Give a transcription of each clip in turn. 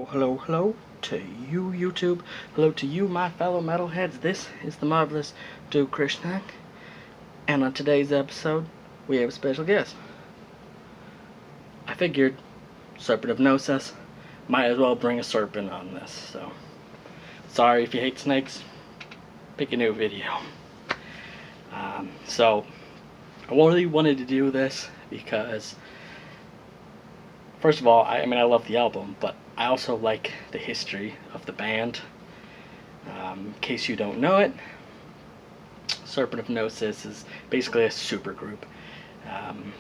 Hello to you, YouTube. Hello to you, my fellow metalheads. This is the marvelous Dude Krishnak, and on today's episode, we have a special guest. I figured, Serpent of Gnosis, might as well bring a serpent on this, so sorry if you hate snakes, pick a new video. So, I really wanted to do this because, first of all, I love the album, but I also like the history of the band. In case you don't know it, Serpent of Gnosis is basically a supergroup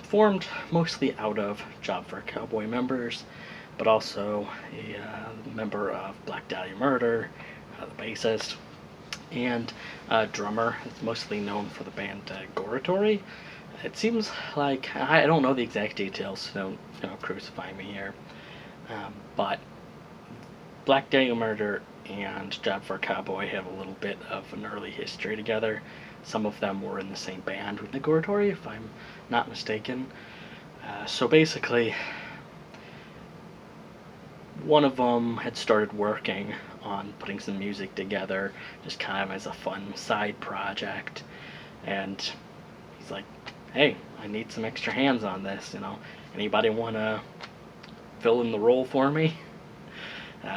formed mostly out of Job for a Cowboy members, but also a member of Black Dahlia Murder, the bassist, and a drummer. It's mostly known for the band Goratory. It seems like, I don't know the exact details, so don't crucify me here. But Black Dahlia Murder and Job for a Cowboy have a little bit of an early history together. Some of them were in the same band with the Goratory, if I'm not mistaken. So basically, one of them had started working on putting some music together, just kind of as a fun side project. And he's like, hey, I need some extra hands on this, anybody want to fill in the role for me?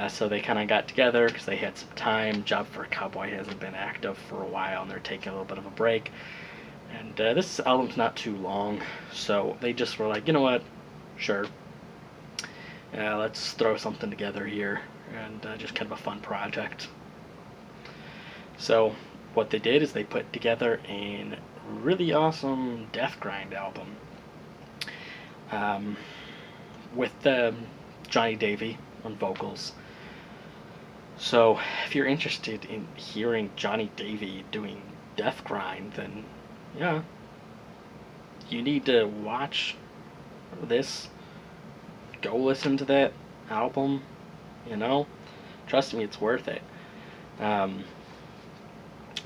So they kind of got together because they had some time. Job for a Cowboy hasn't been active for a while, and they're taking a little bit of a break. And this album's not too long, so they just were like, you know what, sure. Let's throw something together here, and just kind of a fun project. So what they did is they put together a really awesome death grind album with Johnny Davey on vocals. So if you're interested in hearing Johnny Davey doing death grind, then yeah, you need to watch this, go listen to that album, trust me, it's worth it.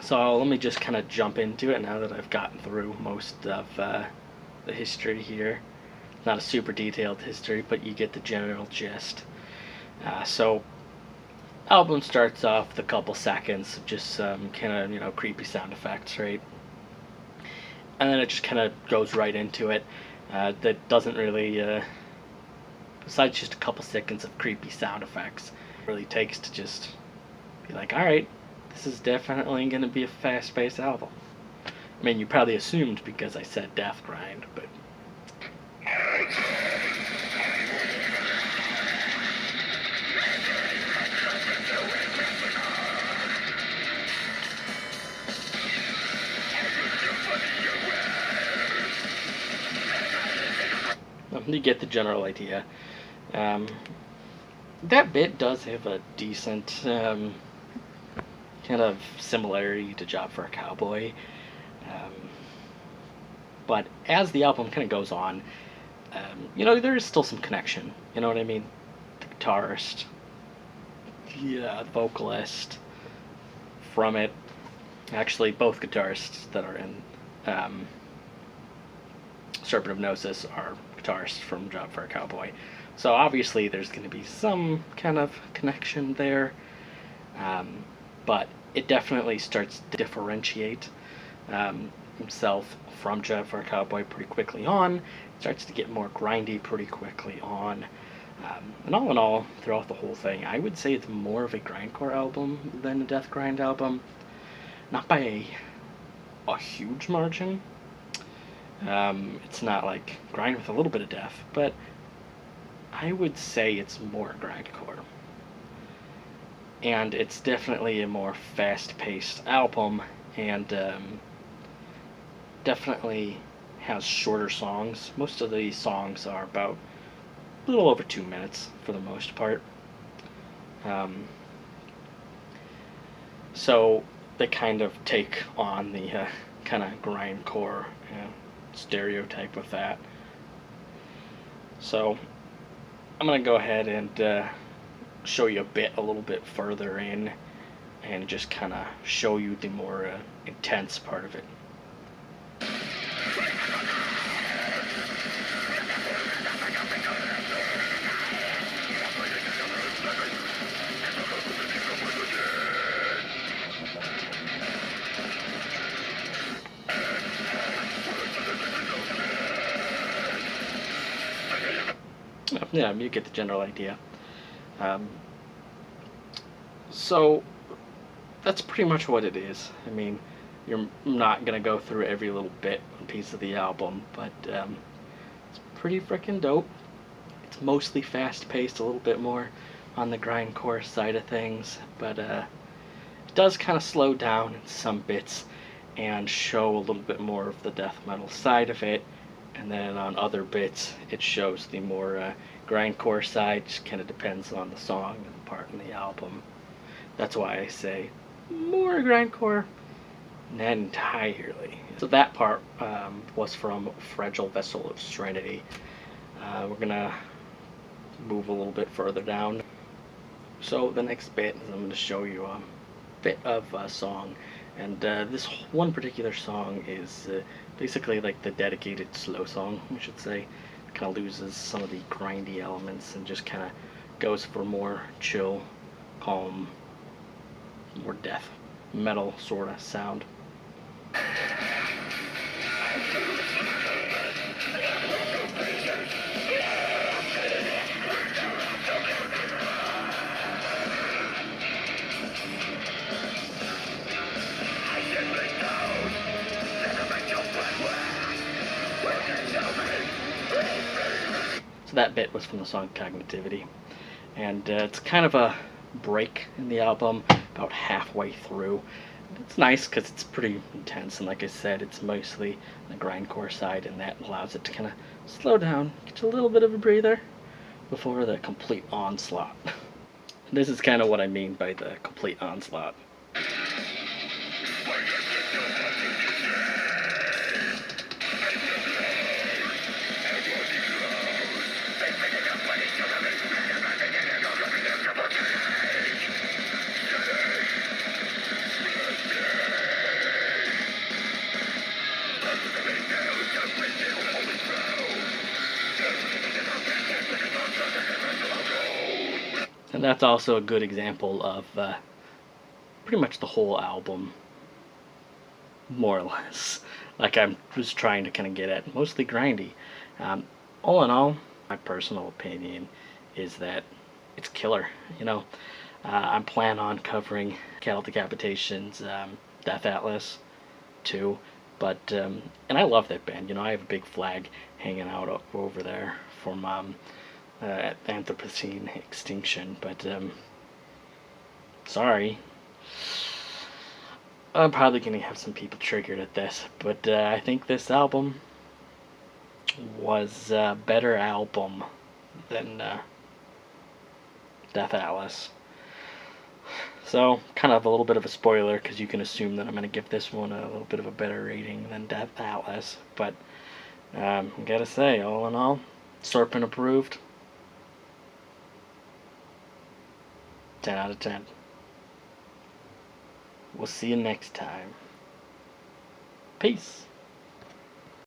So let me just kind of jump into it now that I've gotten through most of the history here. Not a super detailed history, but you get the general gist. So album starts off with a couple seconds of just some kind of creepy sound effects, right? And then it just kind of goes right into it. That doesn't really, besides just a couple seconds of creepy sound effects, it really takes to just be like, alright, this is definitely going to be a fast-paced album. I mean, you probably assumed because I said death grind, but you get the general idea. That bit does have a decent kind of similarity to Job for a Cowboy. But as the album kind of goes on, there is still some connection. You know what I mean? The guitarist, the vocalist from it. Actually, both guitarists that are in Serpent of Gnosis are guitarists from Job for a Cowboy. So obviously there's going to be some kind of connection there. But it definitely starts to differentiate himself from Job for a Cowboy pretty quickly on. It starts to get more grindy pretty quickly on. And all in all, throughout the whole thing, I would say it's more of a grindcore album than a death grind album. Not by a huge margin. It's not like grind with a little bit of death, but I would say it's more grindcore. And it's definitely a more fast-paced album, and definitely has shorter songs. Most of these songs are about a little over 2 minutes for the most part. So they kind of take on the kind of grindcore stereotype with that. So I'm going to go ahead and show you a little bit further in, and just kind of show you the more intense part of it. yeah, you get the general idea. Um, so that's pretty much what it is. I mean, you're not gonna go through every little bit and piece of the album, but it's pretty freaking dope. It's mostly fast-paced, a little bit more on the grindcore side of things, but it does kind of slow down in some bits and show a little bit more of the death metal side of it, and then on other bits it shows the more grindcore side. Just kind of depends on the song and the part in the album. That's why I say more grindcore, not entirely. So that part was from Fragile Vessel of Serenity. We're gonna move a little bit further down. So the next bit is I'm going to show you a bit of a song, and this one particular song is basically like the dedicated slow song, we should say. Kind of loses some of the grindy elements and just kind of goes for more chill, calm, more death metal sort of sound. So that bit was from the song Cognitivity, and it's kind of a break in the album about halfway through. It's nice because it's pretty intense, and like I said, it's mostly the grindcore side, and that allows it to kind of slow down, get a little bit of a breather before the complete onslaught. This is kind of what I mean by the complete onslaught. And that's also a good example of pretty much the whole album, more or less. Like I was trying to kind of get at, mostly grindy. All in all, my personal opinion is that it's killer. You know, I'm planning on covering Cattle Decapitation's Death Atlas too, but and I love that band. You know, I have a big flag hanging out over there from Anthropocene Extinction, but sorry, I'm probably gonna have some people triggered at this, but I think this album was a better album than Death Atlas. So, kind of a little bit of a spoiler, because you can assume that I'm going to give this one a little bit of a better rating than Death Atlas. But, I gotta say, all in all, Serpent approved. 10 out of 10. We'll see you next time. Peace.